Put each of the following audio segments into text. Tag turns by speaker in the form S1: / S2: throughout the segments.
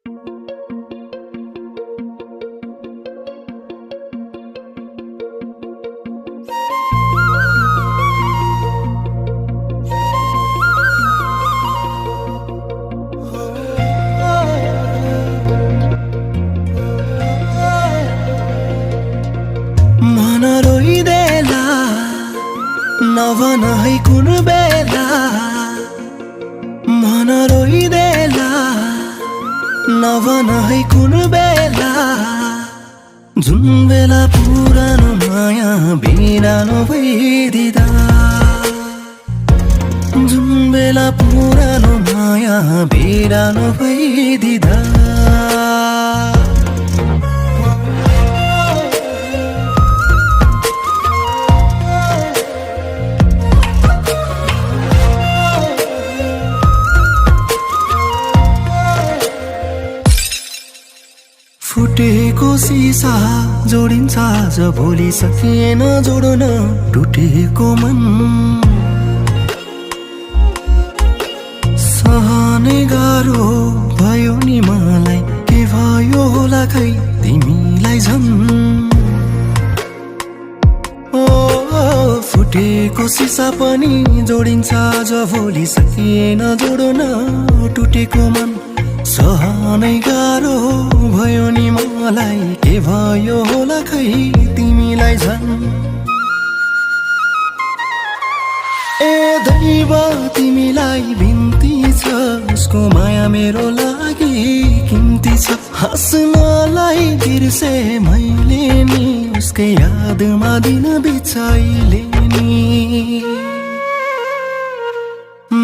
S1: मन रोइदेला नभन है कुन बेला मन रोइदेला नभन है कुन बेला जुन बेला पुरानो माया बिरानो भइदिदा जुन बेला पुरानो माया बिरानो भइदिदा फुटेको सिसा जोडिन्छ आज भोलि सकिएन जोड्न टुटेको मन सहने गाह्रो भयो नि मलाई के भयो होला खै तिमीलाई झन् ओ फुटेको सिसा पनि जोडिन्छ आज भोलि सकिएन जोड्न टुटेको मन सहनै गाह्रो भयो नि मलाई के भयो होला खै तिमीलाई झन् ए दैव तिमीलाई बिन्ती छ उसको माया मेरो लागि किम्ती छ हाँस्नलाई बिर्से मैले नि उसकै यादमा दिन बिचाइले नि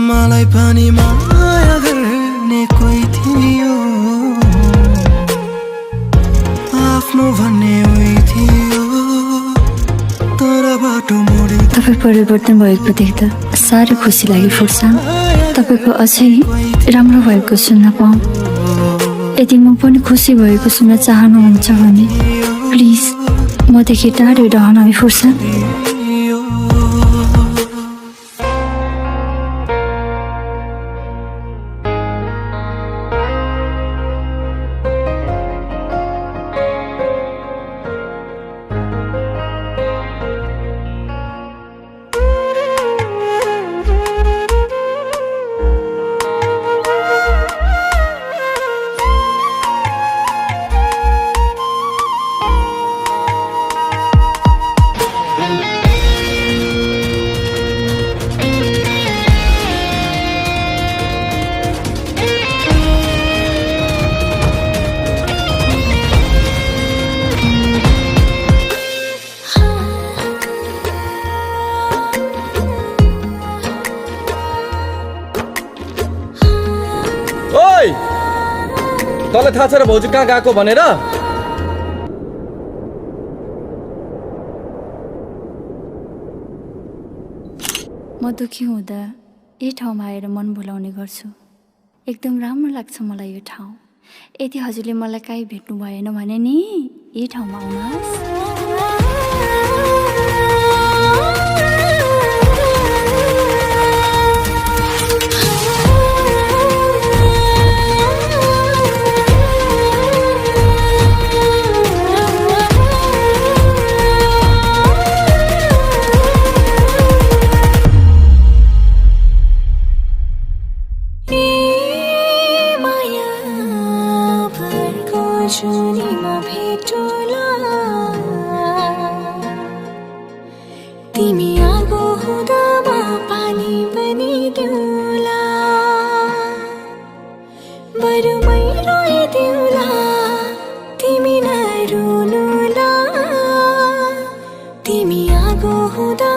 S1: मलाई पनि माया गर्ने कोही थियो आफ्नो भन्ने उही थियो तर बाटो मोडे
S2: तपाईँ परिवर्तन भएको देख्दा साह्रै खुसी लाग्यो फुर्सान तपाईँको अझै राम्रो भएको सुन्न पाऊँ यदि म पनि खुसी भएको सुन्न चाहनुहुन्छ भने प्लिज मदेखि टाढै रहन है फुर्सान
S3: तँलाई थाहा छ र भाउजू कहाँ गएको भनेर
S2: म दुखी हुँदा यही ठाउँमा आएर मन भुलाउने गर्छु एकदम राम्रो लाग्छ मलाई यो ठाउँ यदि हजुरले मलाई कहीँ भेट्नु भएन भने नि यही ठाउँमा आउनुहोस्
S4: तिमी आगो हुँदामा पानी बनिदेऊला बरु मै रोइदेऊला तिमी नरुनुला तिमी आगो हुँदा